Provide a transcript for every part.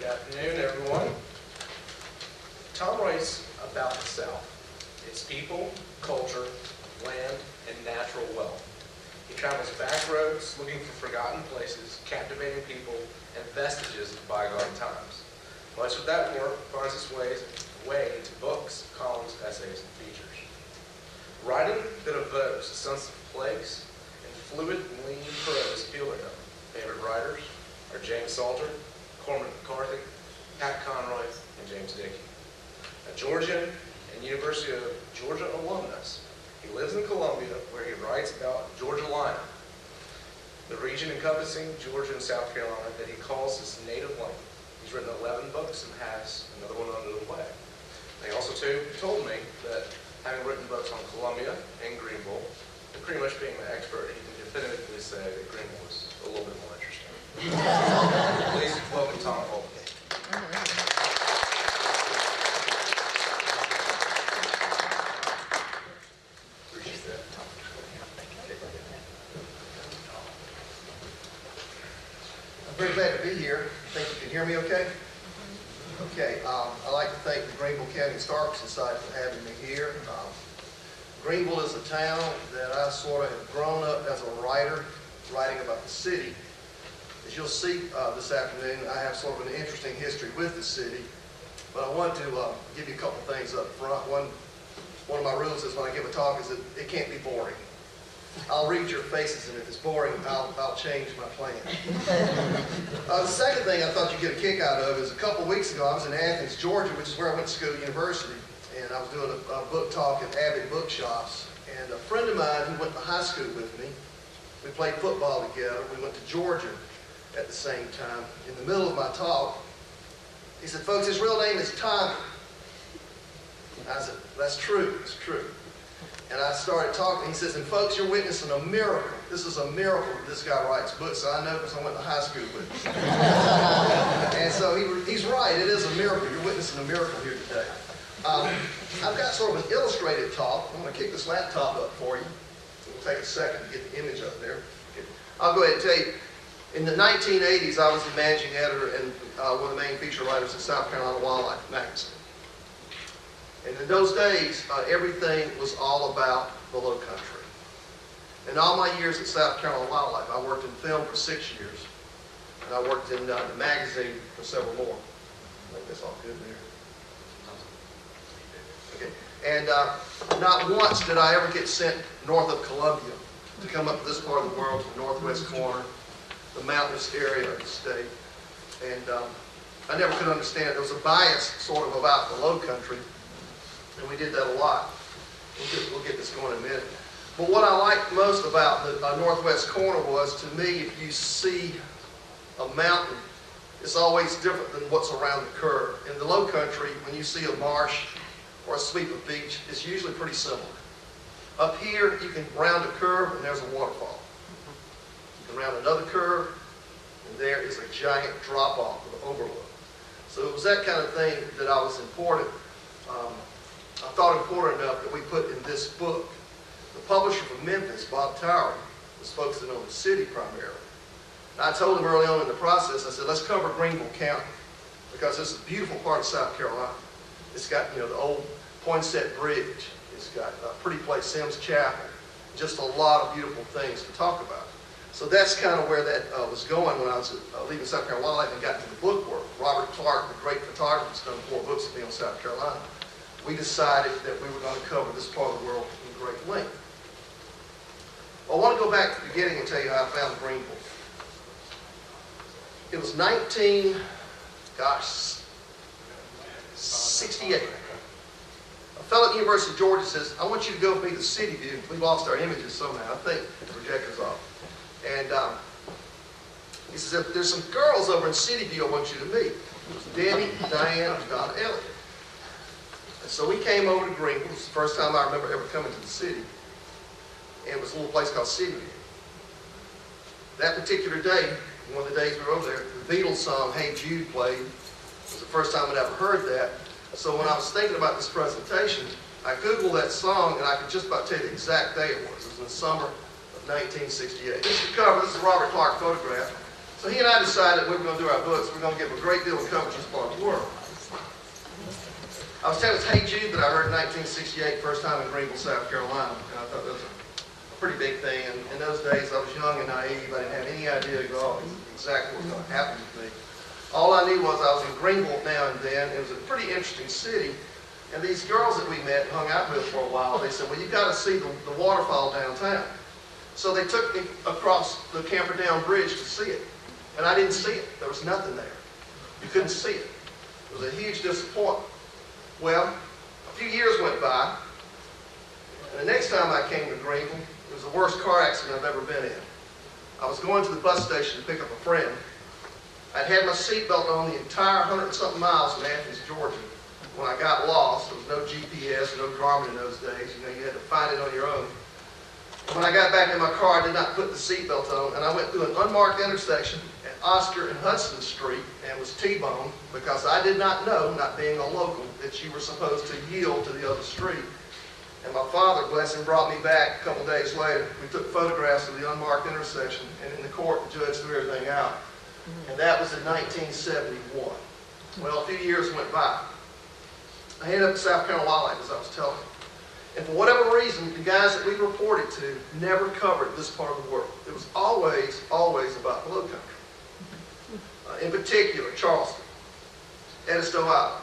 afternoon, everyone. Tom writes about the South, its people, culture, land, and natural wealth. He travels back roads looking for forgotten places, captivating people, and vestiges of bygone times. Much of that work finds its way into books, columns, essays, and features. Writing that evokes a sense of place and fluid, lean prose appeal to him. Favorite writers are James Salter, Cormac McCarthy, Pat Conroy, and James Dickey. A Georgian and University of Georgia alumnus, he lives in Columbia where he writes about Georgia Line, the region encompassing Georgia and South Carolina that he calls his native land. He's written 11 books and has another one under the way. He also told me that having written books on Columbia and Greenville, and pretty much being an expert, he can definitively say that Greenville is a little bit more interesting. Please welcome Tom Holt. I'm very glad to be here. I think you can hear me okay? Okay, I'd like to thank the Greenville County Historical Society for having me here. Greenville is a town that I sort of have grown up as a writer, writing about the city. As you'll see this afternoon, I have sort of an interesting history with the city, but I want to give you a couple things up front. One of my rules is when I give a talk is that it can't be boring. I'll read your faces, and if it's boring, I'll change my plan. The second thing I thought you'd get a kick out of is a couple weeks ago, I was in Athens, Georgia, which is where I went to school at university, and I was doing a book talk at Avid Bookshops, and a friend of mine who went to high school with me, we played football together. We went to Georgia at the same time. In the middle of my talk, he said, "Folks, his real name is Tommy." I said, "That's true, it's true." And I started talking. He says, "And folks, you're witnessing a miracle. This is a miracle that this guy writes books." So I know because I went to high school with him. And so he's right. It is a miracle. You're witnessing a miracle here today. I've got sort of an illustrated talk. I'm going to kick this laptop up for you. It'll take a second to get the image up there. Okay. I'll go ahead and tell you. In the 1980s, I was the managing editor and one of the main feature writers in South Carolina Wildlife magazine. And in those days, everything was all about the low country. In all my years at South Carolina Wildlife, I worked in film for 6 years, and I worked in the magazine for several more. I think that's all good there. Okay. And not once did I ever get sent north of Columbia to come up to this part of the world, to the northwest corner, the mountainous area of the state. And I never could understand it. There was a bias sort of about the low country. And we did that a lot. We'll get this going in a minute. But what I liked most about the northwest corner was, to me, if you see a mountain, it's always different than what's around the curve. In the low country, when you see a marsh or a sweep of beach, it's usually pretty similar. Up here, you can round a curve and there's a waterfall. You can round another curve and there is a giant drop-off of overlook. So it was that kind of thing that I was important. I thought important enough that we put in this book. The publisher from Memphis, Bob Towery, was focusing on the city primarily. And I told him early on in the process, I said, let's cover Greenville County, because it's a beautiful part of South Carolina. It's got, the old Poinsett Bridge. It's got a pretty place, Sims Chapel. Just a lot of beautiful things to talk about. So that's kind of where that was going when I was leaving South Carolina Wildlife and got into the book work. Robert Clark, the great photographer, has done 4 books with me on South Carolina. We decided that we were going to cover this part of the world in great length. Well, I want to go back to the beginning and tell you how I found Greenville. It was 68. A fellow at the University of Georgia says, "I want you to go with me to City View." We lost our images somehow. I think the projector's off. And he says, "There's some girls over in City View I want you to meet." It was Debbie, Diane, and Donna Elliott. And so we came over to Greenville. It was the first time I remember ever coming to the city. And it was a little place called City View. That particular day, one of the days we were over there, the Beatles song, "Hey Jude" played. It was the first time I'd ever heard that. So when I was thinking about this presentation, I Googled that song, and I could just about tell you the exact day it was. It was in the summer of 1968. This is the cover. This is a Robert Clark photograph. So he and I I decided we were going to do our books, we're going to give a great deal of coverage as part of the world. I was telling Hey Jude that I heard in 1968, first time in Greenville, South Carolina, and I thought that was a pretty big thing. And in those days, I was young and naive. I didn't have any idea at all exactly what was going to happen to me. All I knew was I was in Greenville now and then. It was a pretty interesting city. And these girls that we met and hung out with for a while, they said, well, you've got to see the waterfall downtown. So they took me across the Camperdown Bridge to see it. And I didn't see it. There was nothing there. You couldn't see it. It was a huge disappointment. Well, a few years went by, and the next time I came to Greenville, it was the worst car accident I've ever been in. I was going to the bus station to pick up a friend. I'd had my seatbelt on the entire 100-something miles from Athens, Georgia. When I got lost, there was no GPS, no Garmin in those days. You know, you had to find it on your own. When I got back in my car, I did not put the seatbelt on, and I went through an unmarked intersection at Oscar and Hudson Street and was T-boned because I did not know, not being a local, that you were supposed to yield to the other street. And my father, bless him, brought me back a couple days later. We took photographs of the unmarked intersection, and in the court, the judge threw everything out. And that was in 1971. Well, a few years went by. I headed up to South Carolina Wildlife, as I was telling you. And for whatever reason, the guys that we reported to never covered this part of the world. It was always, always about the low country. In particular, Charleston, Edisto Island,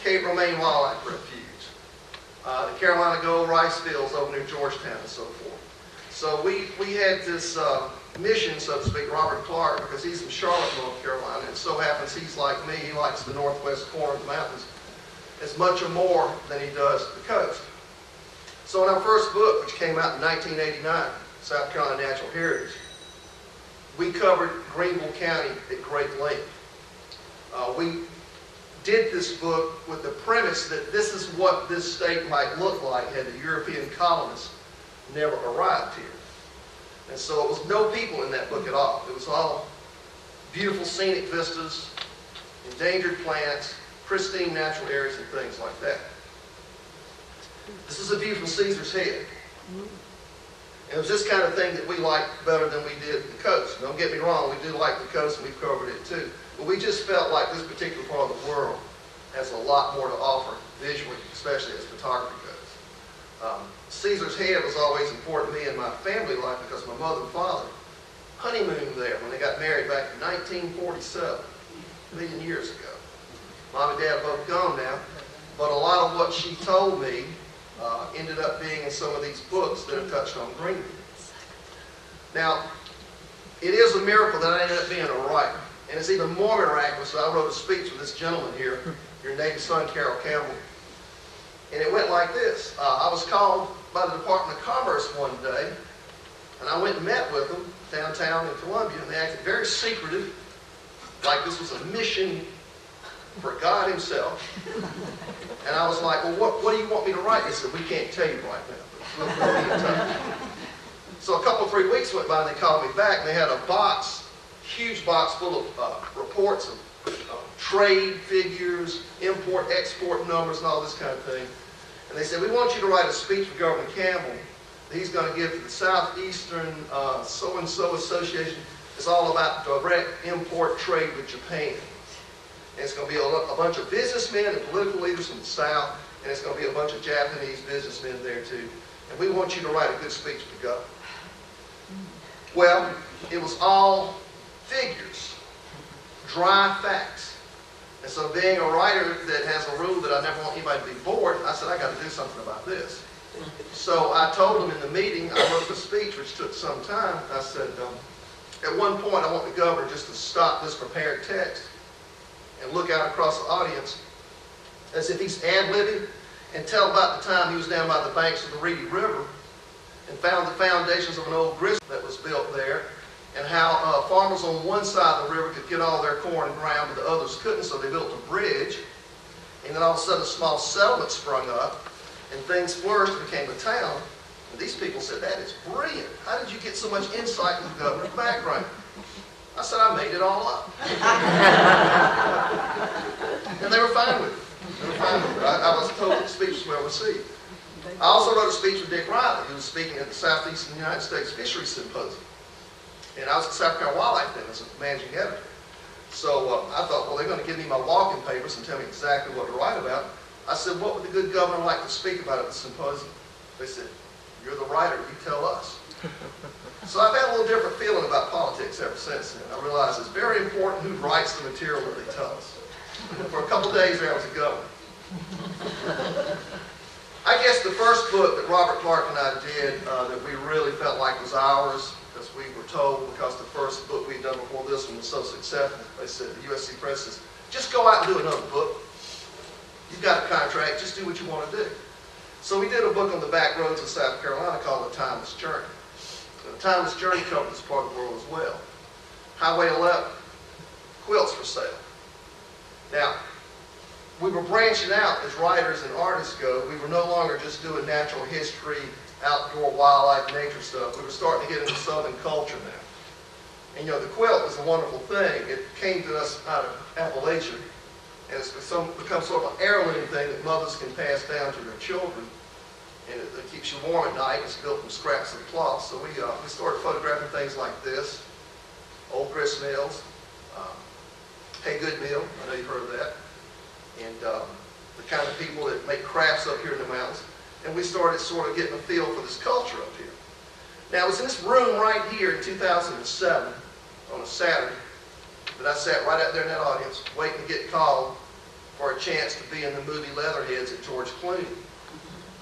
Cape Romaine Wildlife Refuge, the Carolina Gold Rice Fields over near Georgetown and so forth. So we had this mission, so to speak, Robert Clark, because he's from Charlotte, North Carolina, and it so happens he's like me. He likes the northwest corner of the mountains as much or more than he does the coast. So in our first book, which came out in 1989, South Carolina Natural Heritage, we covered Greenville County at great length. We did this book with the premise that this is what this state might look like had the European colonists never arrived here. And so it was no people in that book at all. It was all beautiful scenic vistas, endangered plants, pristine natural areas, and things like that. This is a view from Caesar's Head. It was this kind of thing that we liked better than we did the coast. Don't get me wrong, we do like the coast and we've covered it too. But we just felt like this particular part of the world has a lot more to offer visually, especially as photography goes. Caesar's Head was always important to me in my family life because my mother and father honeymooned there when they got married back in 1947, a million years ago. Mom and Dad are both gone now, but a lot of what she told me ended up being in some of these books that have touched on Greenville. Now, it is a miracle that I ended up being a writer, and it's even more miraculous that I wrote a speech with this gentleman here, your native son, Carroll Campbell, and it went like this. I was called by the Department of Commerce one day, and I went and met with them downtown in Columbia, and they acted very secretive, like this was a mission for God himself. And I was like, well, what do you want me to write? They said, we can't tell you right now. We'll be in touch. So a couple, 3 weeks went by, and they called me back, and they had a box, huge box full of reports of trade figures, import, export numbers, and all this kind of thing. And they said, we want you to write a speech for Governor Campbell that he's going to give to the Southeastern so-and-so Association. It's all about direct import trade with Japan. And it's going to be a bunch of businessmen and political leaders from the South, and it's going to be a bunch of Japanese businessmen there too. And we want you to write a good speech for the governor. Well, it was all figures, dry facts. And so being a writer that has a rule that I never want anybody to be bored, I said, I got to do something about this. So I told them in the meeting, I wrote the speech, which took some time. I said, at one point, I want the governor just to stop this prepared text and look out across the audience as if he's ad-libbing and tell about the time he was down by the banks of the Reedy River and found the foundations of an old grist that was built there, and how farmers on one side of the river could get all their corn and ground, but the others couldn't, so they built a bridge. And then all of a sudden a small settlement sprung up, and things flourished and became a town. And these people said, that is brilliant. How did you get so much insight into the governor's background? I said, I made it all up. And they were fine with it. They were fine with it. I was told the speech was well received. I also wrote a speech with Dick Riley, who was speaking at the Southeastern United States Fisheries Symposium. And I was at South Carolina Wildlife then as a managing editor. So I thought, well, they're going to give me my walking papers and tell me exactly what to write about. I said, what would the good governor like to speak about at the symposium? They said, you're the writer, you tell us. So I've had a little different feeling about politics ever since then. I realized it's very important who writes the material that they tell us. For a couple of days there, I was a governor. I guess the first book that Robert Clark and I did that we really felt like was ours, because we were told, because the first book we'd done before this one was so successful, they said, the USC Press says, just go out and do another book. You've got a contract, just do what you want to do. So we did a book on the back roads of South Carolina called The Timeless Journey. The Timeless Journey covered this part of the world as well. Highway 11, quilts for sale. Now, we were branching out as writers and artists go. We were no longer just doing natural history, outdoor wildlife, nature stuff. We were starting to get into Southern culture now. And you know, the quilt is a wonderful thing. It came to us out of Appalachia, and it's become sort of an heirloom thing that mothers can pass down to their children. And it keeps you warm at night. It's built from scraps of cloth. So we started photographing things like this, old grist mills, hay good mill, I know you've heard of that, and the kind of people that make crafts up here in the mountains. And we started sort of getting a feel for this culture up here. Now, it was in this room right here in 2007, on a Saturday, that I sat right out there in that audience, waiting to get called for a chance to be in the movie Leatherheads that George Clooney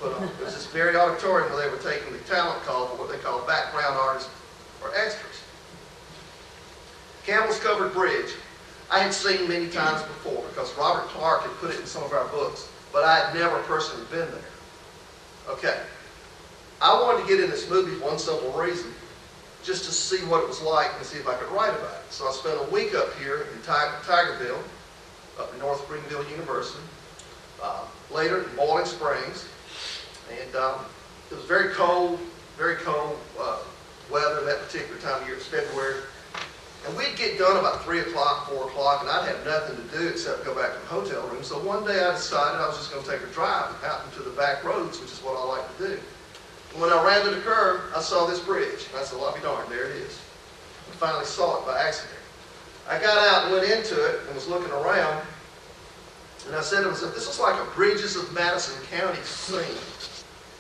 put on. It was this very auditorium where they were taking the talent call for what they call background artists or extras. Camel's Covered Bridge, I had seen many times before because Robert Clark had put it in some of our books, but I had never personally been there. Okay, I wanted to get in this movie for one simple reason, just to see what it was like and see if I could write about it. So I spent a week up here in Tigerville, up in North Greenville University, later in Boiling Springs, and it was very cold weather that particular time of year. It was February. And we'd get done about 3 o'clock, 4 o'clock, and I'd have nothing to do except go back to the hotel room. So one day I decided I was just going to take a drive out into the back roads, which is what I like to do. And when I ran to the curb, I saw this bridge. And I said, well, I'll be darned, there it is. I finally saw it by accident. I got out and went into it and was looking around, and I said, this is like a Bridges of Madison County scene.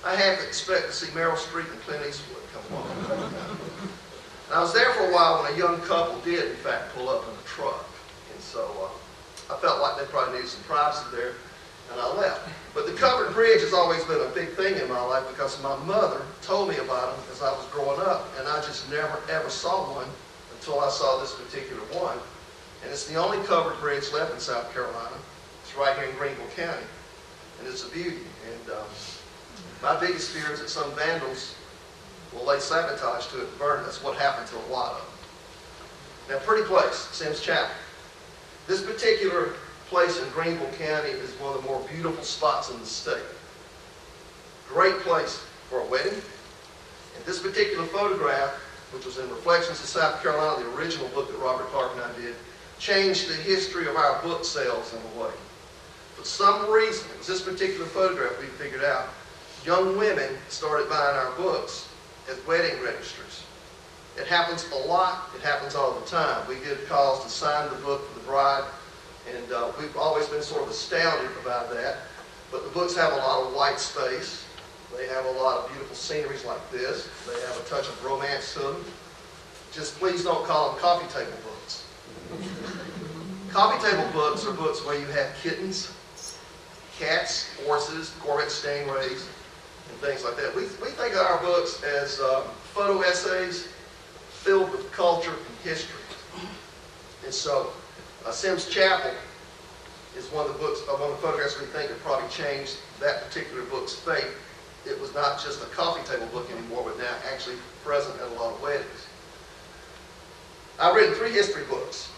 I half expect to see Meryl Streep and Clint Eastwood come along. And I was there for a while when a young couple did, in fact, pull up in a truck. And so I felt like they probably needed some privacy there, and I left. But the covered bridge has always been a big thing in my life because my mother told me about them as I was growing up, and I just never, ever saw one until I saw this particular one. And it's the only covered bridge left in South Carolina. It's right here in Greenville County, and it's a beauty. And my biggest fear is that some vandals will lay sabotage to it and burn it. That's what happened to a lot of them. Now, pretty place, Sims Chapel. This particular place in Greenville County is one of the more beautiful spots in the state. Great place for a wedding. And this particular photograph, which was in Reflections of South Carolina, the original book that Robert Clark and I did, changed the history of our book sales in a way. For some reason, it was this particular photograph we figured out, young women started buying our books as wedding registers. It happens a lot. It happens all the time. We get calls to sign the book for the bride, and we've always been sort of astounded about that. But the books have a lot of white space. They have a lot of beautiful sceneries like this. They have a touch of romance to them. Just please don't call them coffee table books. Coffee table books are books where you have kittens, cats, horses, Corvette Stingrays, and things like that. We think of our books as photo essays filled with culture and history. And so, Sims Chapel is one of the books, one of the photographs we think have probably changed that particular book's fate. It was not just a coffee table book anymore, but now actually present at a lot of weddings. I've written 3 history books.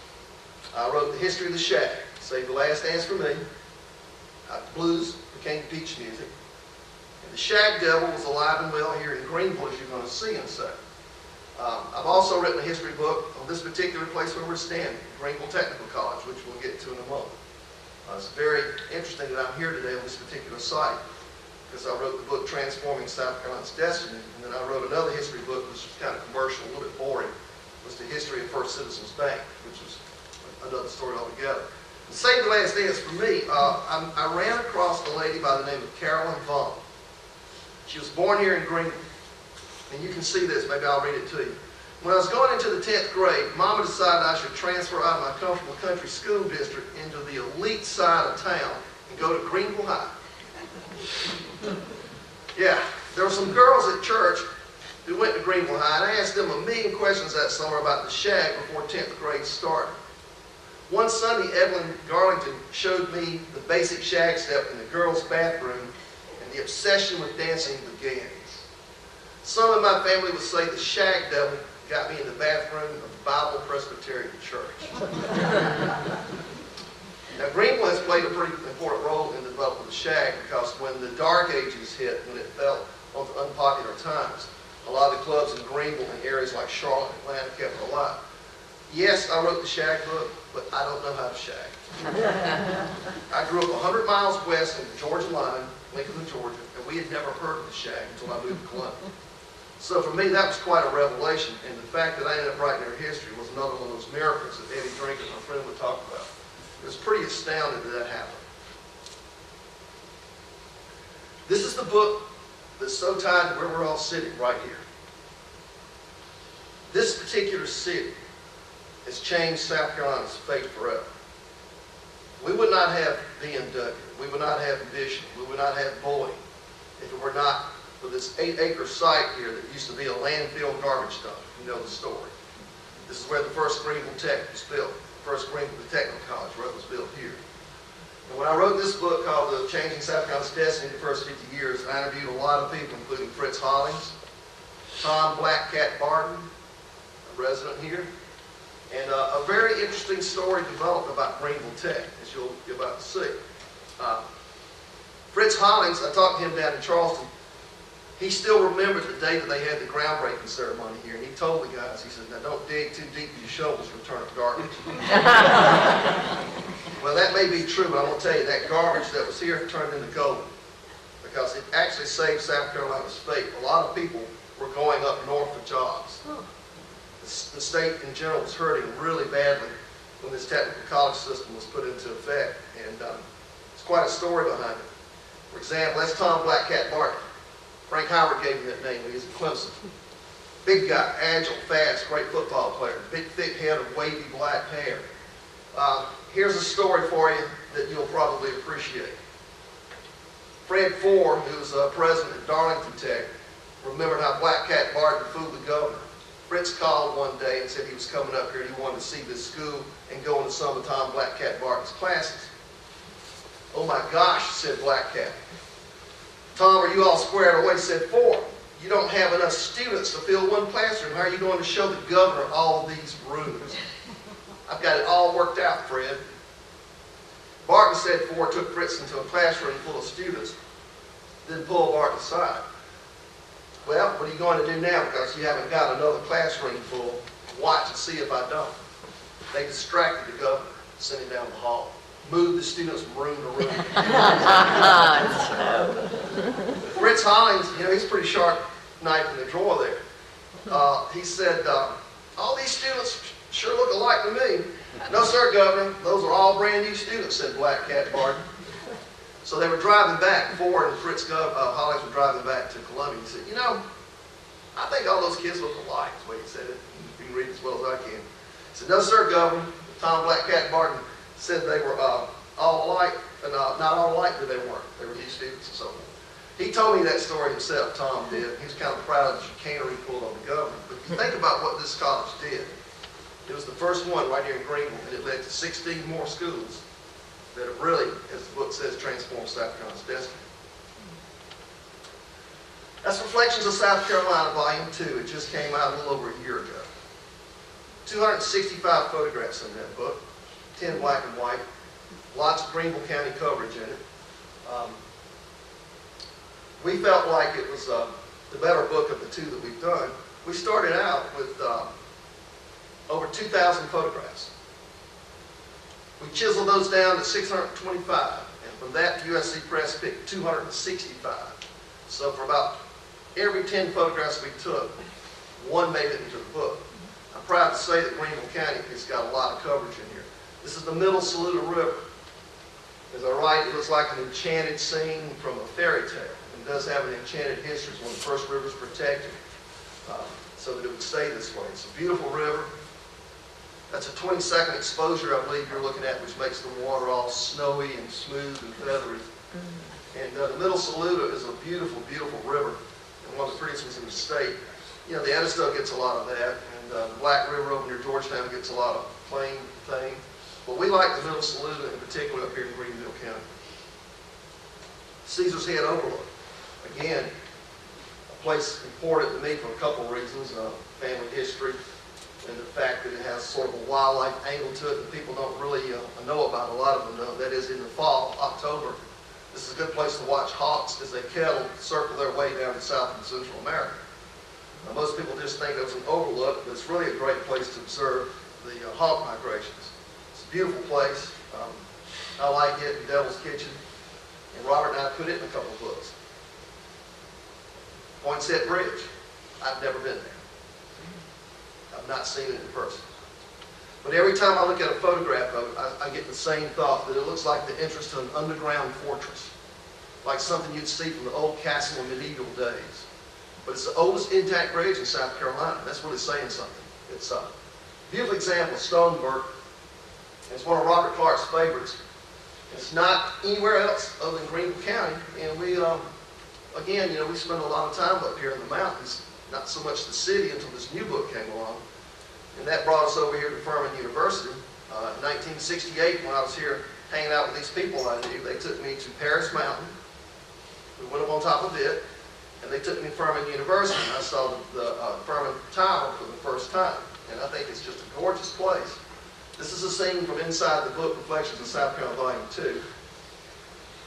I wrote The History of the Shag, Save the Last Dance for Me. Blues became beach music. And the Shag Devil was alive and well here in Greenville, as you're going to see in a second. I've also written a history book on this particular place where we're standing, Greenville Technical College, which we'll get to in a moment. It's very interesting that I'm here today on this particular site because I wrote the book Transforming South Carolina's Destiny, and then I wrote another history book which was kind of commercial, a little bit boring, was the history of First Citizens Bank, which is another story altogether. Save the last dance for me. I ran across a lady by the name of Carolyn Vaughn. She was born here in Greenville. And you can see this, maybe I'll read it to you. When I was going into the 10th grade, Mama decided I should transfer out of my comfortable country school district into the elite side of town and go to Greenville High. Yeah, there were some girls at church who went to Greenville High, and I asked them a million questions that summer about the shag before 10th grade started. One Sunday, Evelyn Garlington showed me the basic shag step in the girls' bathroom, and the obsession with dancing began. Some in my family would say the shag devil got me in the bathroom of the Bible Presbyterian Church. Now, Greenville has played a pretty important role in the development of the shag because when the Dark Ages hit, when it fell onto unpopular times, a lot of the clubs in Greenville and areas like Charlotte and Atlanta kept it alive. Yes, I wrote the shag book, but I don't know how to shag. I grew up 100 miles west of the Georgia line, Lincoln, Georgia, and we had never heard of the shag until I moved to Columbia. So for me, that was quite a revelation, and the fact that I ended up writing their history was another one of those miracles that Eddie Drinkers, my friend, would talk about. It was pretty astounding that happened. This is the book that's so tied to where we're all sitting right here. This particular city has changed South Carolina's fate forever. We would not have BMW, we would not have Bishop, we would not have Boyd if it were not for this 8-acre site here that used to be a landfill garbage dump. You know the story. This is where the first Greenville Tech was built. The first Greenville Technical College was built here. And when I wrote this book called The Changing South Carolina's Destiny in the First 50 Years, I interviewed a lot of people, including Fritz Hollings, Tom Black Cat Barton, a resident here, and a very interesting story developed about Greenville Tech, as you'll be about to see. Fritz Hollings, I talked to him down in Charleston. He still remembered the day that they had the groundbreaking ceremony here, and he told the guys, he said, now don't dig too deep with your shovels, you'll turn up garbage. Well, that may be true, but I'm going to tell you, that garbage that was here turned into gold, because it actually saved South Carolina's fate. A lot of people were going up north for jobs. The state in general was hurting really badly when this technical college system was put into effect, and it's quite a story behind it. For example, that's Tom Black Cat Barton. Frank Howard gave him that name when he was at Clemson. Big guy, agile, fast, great football player, big thick head of wavy black hair. Here's a story for you that you'll probably appreciate. Fred Ford, who was president at Darlington Tech, remembered how Black Cat Barton fooled the governor. Fritz called one day and said he was coming up here and he wanted to see this school and go into some of Tom Black Cat Barton's classes. Oh my gosh, said Black Cat. Tom, are you all squared away? Said Ford, you don't have enough students to fill one classroom. How are you going to show the governor all of these rooms? I've got it all worked out, Fred. Barton said Ford took Fritz into a classroom full of students, then pulled Barton aside. Well, what are you going to do now? Because you haven't got another classroom full. Watch and see if I don't. They distracted the governor, sent him down the hall. Moved the students from room to room. Fritz Hollings, you know, he's a pretty sharp knife in the drawer there. He said, all these students sure look alike to me. No, sir, Governor, those are all brand new students, said Black Cat Barton. So they were driving back, Ford and Fritz Hollings were driving back to Columbia. He said, you know, I think all those kids look alike, is the way he said it. You can read it as well as I can. He said, no, sir, Governor. Tom Black Cat Barton said they were all alike, and not all alike, but they weren't. They were new students and so forth. He told me that story himself, Tom did. He was kind of proud of the chicanery pulled on the governor. But if you think about what this college did, it was the first one right here in Greenville, and it led to 16 more schools that have really, as the book says, transformed South Carolina's destiny. That's Reflections of South Carolina, Volume 2. It just came out a little over a year ago. 265 photographs in that book, 10 black and white, lots of Greenville County coverage in it. We felt like it was the better book of the two that we've done. We started out with over 2,000 photographs. We chiseled those down to 625, and from that, USC Press picked 265. So for about every 10 photographs we took, one made it into the book. I'm proud to say that Greenville County has got a lot of coverage in here. This is the Middle Saluda River. As I write, it looks like an enchanted scene from a fairy tale. It does have an enchanted history. It's one of the first rivers protected so that it would stay this way. It's a beautiful river. That's a 20-second exposure, I believe you're looking at, which makes the water all snowy and smooth and feathery. And the Middle Saluda is a beautiful, beautiful river, and one of the prettiest ones in the state. You know, the Edisto gets a lot of that, and the Black River over near Georgetown gets a lot of plain thing. But we like the Middle Saluda in particular up here in Greenville County. Caesar's Head Overlook. Again, a place important to me for a couple of reasons. Family history, and the fact that it has sort of a wildlife angle to it that people don't really know about. A lot of them know. That is, in the fall, October, this is a good place to watch hawks as they kettle circle their way down to South and Central America. Now, most people just think it's an overlook, but it's really a great place to observe the hawk migrations. It's a beautiful place. I like it, in Devil's Kitchen, and Robert and I put it in a couple of books. Poinsett Bridge. I've never been there. I've not seen it in person. But every time I look at a photograph of it, I get the same thought, that it looks like the entrance to an underground fortress, like something you'd see from the old castle in medieval days. But it's the oldest intact bridge in South Carolina. That's really saying something. It's a beautiful example of Stoneburg. It's one of Robert Clark's favorites. It's not anywhere else other than Greenville County. And we, again, you know, we spend a lot of time up here in the mountains, not so much the city until this new book came along. And that brought us over here to Furman University. In 1968, when I was here hanging out with these people I knew, they took me to Paris Mountain. We went up on top of it, and they took me to Furman University, and I saw the Furman Tower for the first time. And I think it's just a gorgeous place. This is a scene from inside the book, Reflections of South Carolina, Volume 2.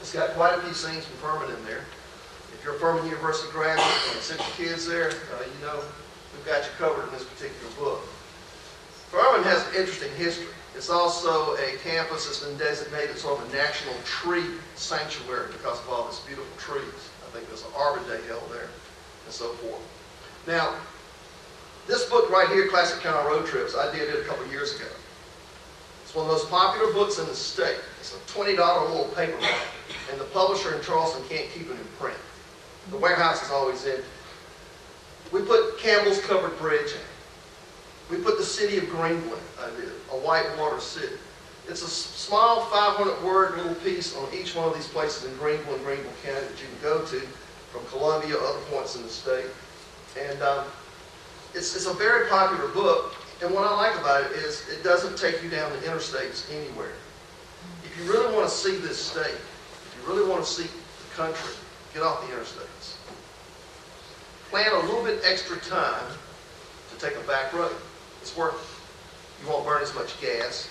It's got quite a few scenes from Furman in there. If you're a Furman University graduate and sent your kids there, you know we've got you covered in this particular book. Furman has an interesting history. It's also a campus that's been designated sort of a national tree sanctuary because of all these beautiful trees. I think there's an Arbor Day held there and so forth. Now, this book right here, Classic Carolina Road Trips, I did it a couple years ago. It's one of the most popular books in the state. It's a $20 little paperback, and the publisher in Charleston can't keep it in print. The warehouse is always empty. We put Campbell's Covered Bridge in. We put the city of Greenville in, a whitewater city. It's a small 500-word little piece on each one of these places in Greenville and Greenville County that you can go to from Columbia, other points in the state. And it's a very popular book. And what I like about it is it doesn't take you down the interstates anywhere. If you really want to see this state, if you really want to see the country, get off the interstates. Plan a little bit extra time to take a back road. It's worth it. You won't burn as much gas.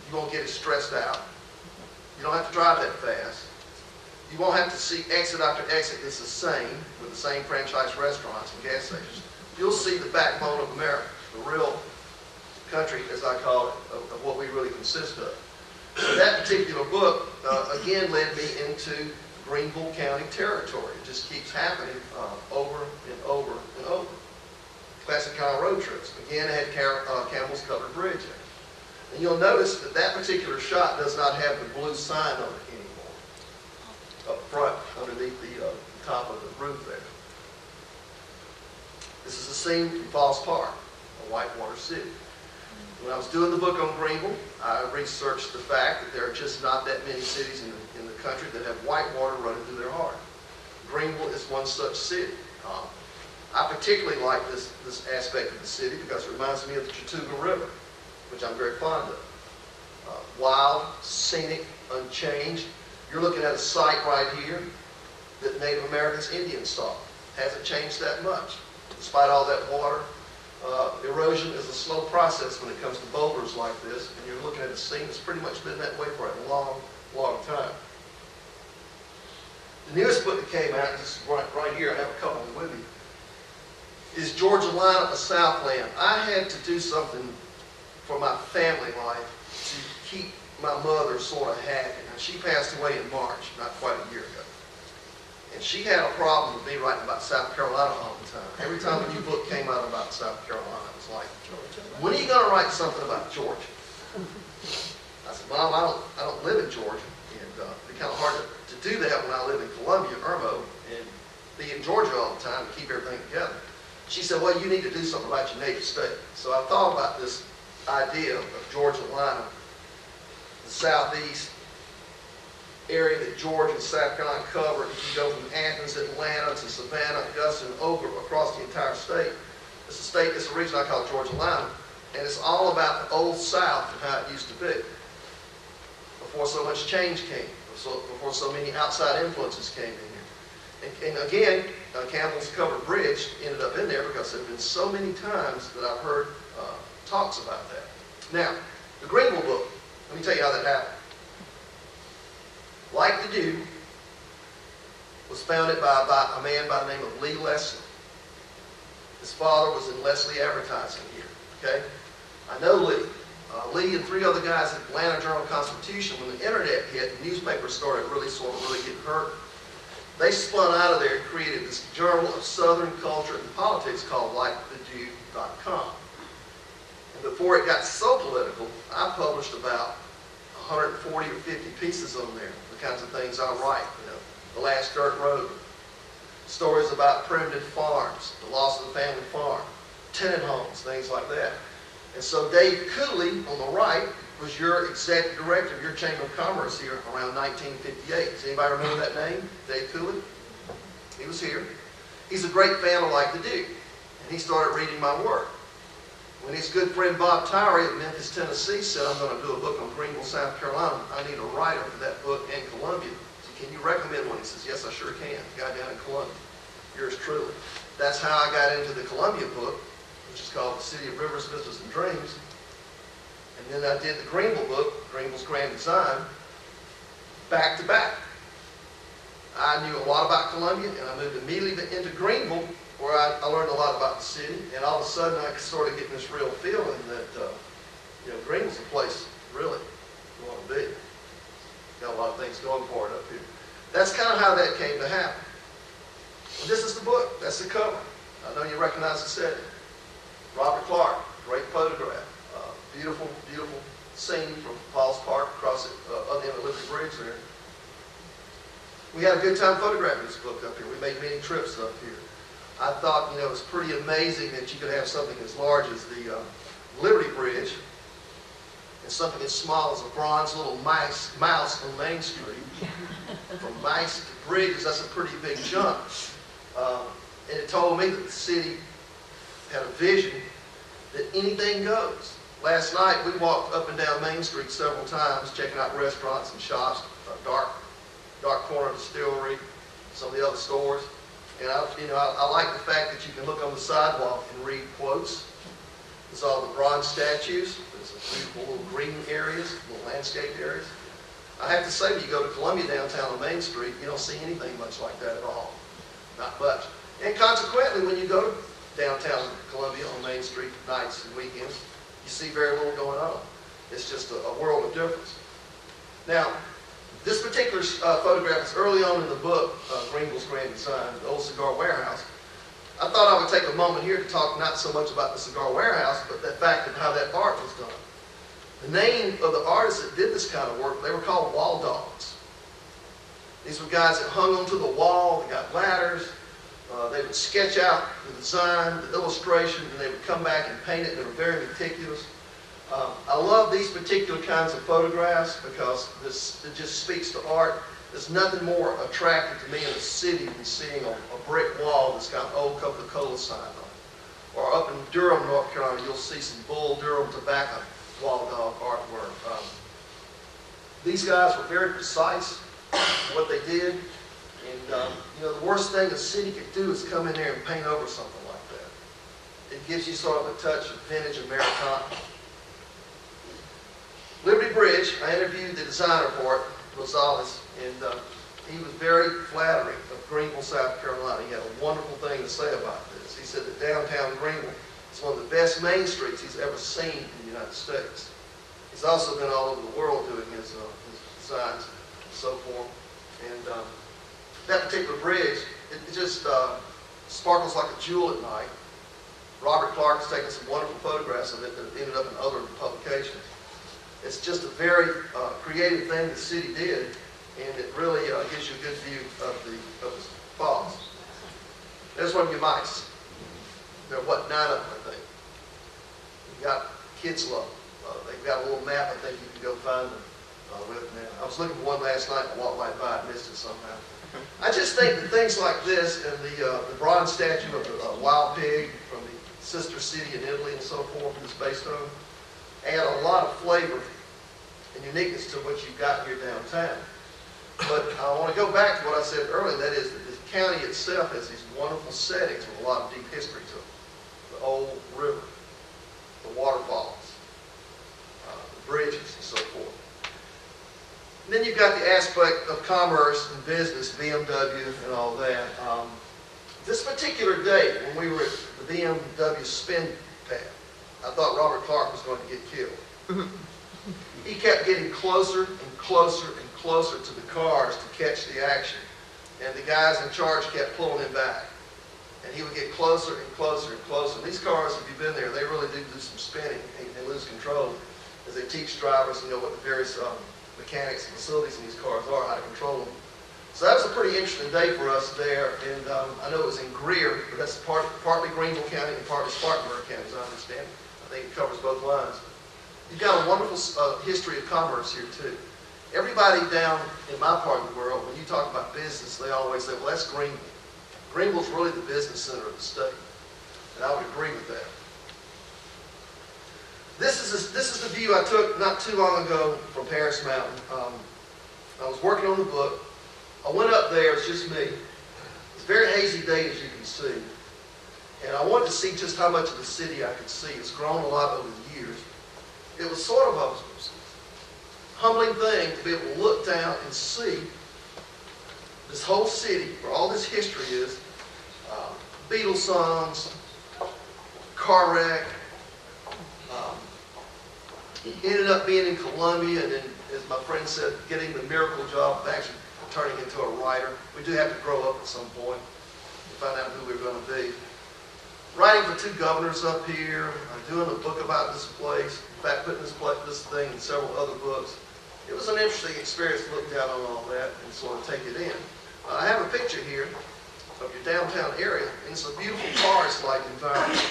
You won't get as stressed out. You don't have to drive that fast. You won't have to see exit after exit that's the same, with the same franchise restaurants and gas stations. You'll see the backbone of America, the real country, as I call it, of what we really consist of. So that particular book, again, led me into Greenville County territory. It just keeps happening over and over and over. Classic Carolina Road Trips. Again, it had Campbell's Covered Bridge in it. And you'll notice that that particular shot does not have the blue sign on it anymore. Up front, underneath the top of the roof there. This is a scene from Falls Park, a whitewater city. When I was doing the book on Greenville, I researched the fact that there are just not that many cities in the country that have whitewater running through their heart. Greenville is one such city. I particularly like this aspect of the city because it reminds me of the Chattooga River, which I'm very fond of. Wild, scenic, unchanged. You're looking at a site right here that Native Americans, Indians saw. Hasn't changed that much. Despite all that water, erosion is a slow process when it comes to boulders like this, and you're looking at a scene that's pretty much been that way for a long, long time. The newest book that came out, this is right here, I have a couple with me, is Georgia Line of the Southland. I had to do something for my family life to keep my mother sort of happy. Now, she passed away in March, not quite a year ago. And she had a problem with me writing about South Carolina all the time. Every time a new book came out about South Carolina, it was like, when are you going to write something about Georgia? I said, Mom, I don't live in Georgia. And it'd be kind of hard to do that when I live in Columbia, Irmo, and be in Georgia all the time and keep everything together. She said, well, you need to do something about your native state. So I thought about this idea of Georgia Atlanta, the southeast area that Georgia and South Carolina cover. If you go from Athens, Atlanta to Savannah, Augusta, and over across the entire state. It's a region I call Georgia Atlanta, and it's all about the old South and how it used to be before so much change came, before so many outside influences came in here. And again, Campbell's Covered Bridge ended up in there because there have been so many times that I've heard talks about that. Now, the Greenville book, let me tell you how that happened. Like to Do was founded by a man by the name of Lee Leslie. His father was in Leslie Advertising here, okay? I know Lee. Lee and three other guys at Atlanta Journal-Constitution, when the internet hit, the newspapers started really getting hurt. They spun out of there and created this journal of Southern culture and politics called LikeTheDude.com. And before it got so political, I published about 140 or 50 pieces on there, the kinds of things I write, The Last Dirt Road, stories about primitive farms, the loss of the family farm, tenant homes, things like that. And so Dave Cooley, on the right, was your executive director of your Chamber of Commerce here around 1958. Does anybody remember that name, Dave Cooley? He was here. He's a great fan of Like to Do, and he started reading my work. When his good friend Bob Tyree of Memphis, Tennessee said, I'm going to do a book on Greenville, South Carolina, I need a writer for that book in Columbia. So can you recommend one? He says, yes, I sure can. The guy down in Columbia. Yours truly. That's how I got into the Columbia book, which is called The City of Rivers, Vistas, and Dreams. And then I did the Greenville book, Greenville's Grand Design, back to back. I knew a lot about Columbia, and I moved immediately into Greenville, where I learned a lot about the city, and all of a sudden I started getting this real feeling that, Greenville's a place really you want to be. Got a lot of things going for it up here. That's kind of how that came to happen. And this is the book. That's the cover. I know you recognize the setting. Robert Clark, great photograph. Beautiful, beautiful scene from Paul's Park across the other end of Liberty Bridge there. We had a good time photographing this book up here. We made many trips up here. I thought, it was pretty amazing that you could have something as large as the Liberty Bridge and something as small as a bronze little mouse on Main Street. From mice to bridges, that's a pretty big jump. And it told me that the city had a vision that anything goes. Last night, we walked up and down Main Street several times, checking out restaurants and shops, Dark Corner Distillery, some of the other stores. And I like the fact that you can look on the sidewalk and read quotes. There's all the bronze statues. There's beautiful little green areas, little landscaped areas. I have to say, when you go to Columbia downtown on Main Street, you don't see anything much like that at all. Not much. And consequently, when you go downtown Columbia on Main Street nights and weekends, you see very little going on. It's just a world of difference. Now, this particular photograph is early on in the book, Greenville's Grand Design, the old cigar warehouse. I thought I would take a moment here to talk not so much about the cigar warehouse, but the fact of how that art was done. The name of the artists that did this kind of work, they were called wall dogs. These were guys that hung onto the wall, they got ladders, they would sketch out the design, the illustration, and they would come back and paint it. They were very meticulous. I love these particular kinds of photographs because it just speaks to art. There's nothing more attractive to me in a city than seeing a brick wall that's got an old Coca-Cola sign on it. Or up in Durham, North Carolina, you'll see some Bull Durham tobacco wall dog artwork. These guys were very precise in what they did. And the worst thing a city could do is come in there and paint over something like that. It gives you sort of a touch of vintage Americana. Liberty Bridge, I interviewed the designer for it, Rosales, and he was very flattering of Greenville, South Carolina. He had a wonderful thing to say about this. He said that downtown Greenville is one of the best main streets he's ever seen in the United States. He's also been all over the world doing his designs and so forth. And that particular bridge, it just sparkles like a jewel at night. Robert Clark has taken some wonderful photographs of it that ended up in other publications. It's just a very creative thing the city did, and it really gives you a good view of the falls. There's one of your mice. There are, what, 9 of them, I think. You've got Kids Love. They've got a little map, I think you can go find them with now. I was looking for one last night and walked right by and missed it somehow. I just think that things like this and the bronze statue of the wild pig from the sister city in Italy and so forth is based on, add a lot of flavor and uniqueness to what you've got here downtown. But I want to go back to what I said earlier, that is that the county itself has these wonderful settings with a lot of deep history to them. The old river, the waterfalls, the bridges, and so forth. And then you've got the aspect of commerce and business, BMW and all that. This particular day, when we were at the BMW spin pad, I thought Robert Clark was going to get killed. He kept getting closer and closer and closer to the cars to catch the action. And the guys in charge kept pulling him back. And he would get closer and closer and closer. And these cars, if you've been there, they really do some spinning and lose control as they teach drivers, what the various mechanics and facilities in these cars are, how to control them. So that was a pretty interesting day for us there. And I know it was in Greer, but that's partly Greenville County and partly Spartanburg County, as I understand it. I think it covers both lines. You've got a wonderful history of commerce here, too. Everybody down in my part of the world, when you talk about business, they always say, well, that's Greenville. Greenville's really the business center of the state. And I would agree with that. This is the view I took not too long ago from Paris Mountain. I was working on the book. I went up there, it's just me. It's a very hazy day, as you can see. And I wanted to see just how much of the city I could see. It's grown a lot over the years. It was sort of a humbling thing to be able to look down and see this whole city, where all this history is, Beatles songs, car wreck, ended up being in Columbia, and then, as my friend said, getting the miracle job of actually turning into a writer. We do have to grow up at some point to find out who we're going to be. Writing for 2 governors up here, doing a book about this place, in fact, putting this thing in several other books. It was an interesting experience to look down on all that and sort of take it in. I have a picture here of your downtown area, and it's a beautiful forest-like environment.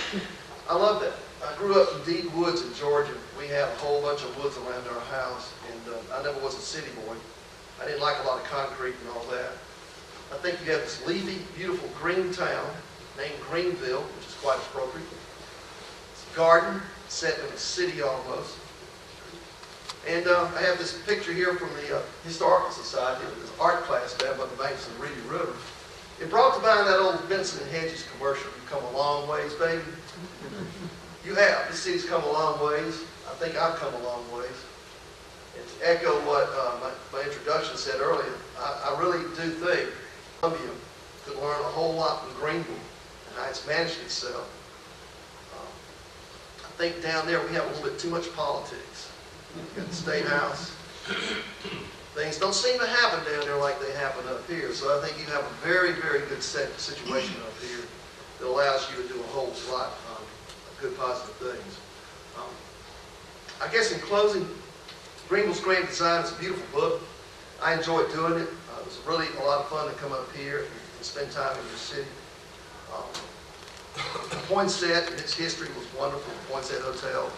I love that. I grew up in deep woods in Georgia. We have a whole bunch of woods around our house, and I never was a city boy. I didn't like a lot of concrete and all that. I think you have this leafy, beautiful green town named Greenville, which is quite appropriate. It's a garden set in a city almost. And I have this picture here from the Historical Society with this art class down by the banks of the Reedy River. It brought to mind that old Benson and Hedges commercial, "You've come a long ways, baby." You have. This city's come a long ways. I think I've come a long ways. And to echo what my introduction said earlier, I really do think Columbia could learn a whole lot from Greenville and how it's managed itself. I think down there we have a little bit too much politics. We've got the State House. Things don't seem to happen down there like they happen up here. So I think you have a very, very good situation up here that allows you to do a whole lot of good, positive things. I guess in closing, Greenville's Grand Design is a beautiful book. I enjoyed doing it. It was really a lot of fun to come up here and spend time in your city. Poinsett and its history was wonderful, the Poinsett Hotel.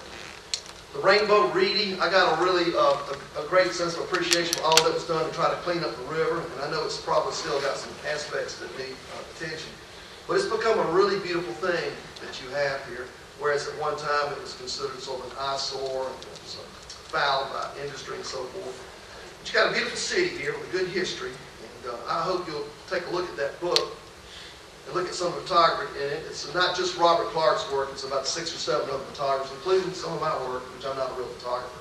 The Rainbow Reedy, I got a really a great sense of appreciation for all that was done to try to clean up the river, and I know it's probably still got some aspects that need attention. But it's become a really beautiful thing that you have here, whereas at one time it was considered sort of an eyesore, and it was fouled by industry and so forth. But you got a beautiful city here with a good history, and I hope you'll take a look at that book and look at some photography in it. It's not just Robert Clark's work, it's about 6 or 7 other photographers, including some of my work, which I'm not a real photographer.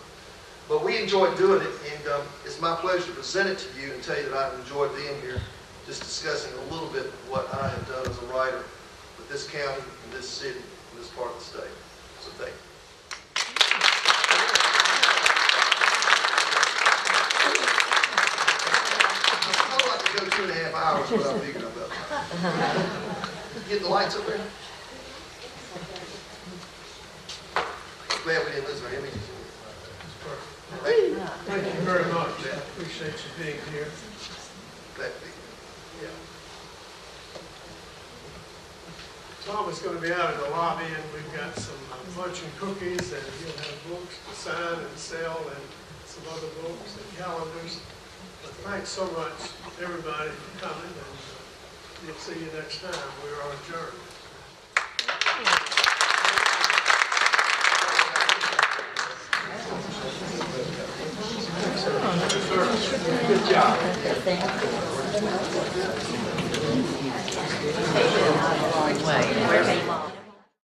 But we enjoyed doing it, and it's my pleasure to present it to you and tell you that I've enjoyed being here, just discussing a little bit of what I have done as a writer with this county, and this city, and this part of the state. So thank you. I'd like to go 2.5 hours. hours, but I'm big enough. Get the lights up there? Glad we didn't lose our images. Thank you. Thank you very much. Appreciate you being here. Glad to be here. Tom is going to be out in the lobby, and we've got some lunch and cookies, and he'll have books to sign and sell, and some other books and calendars. But thanks so much, everybody, for coming, and we'll see you next time. We are adjourned. Good job. Way.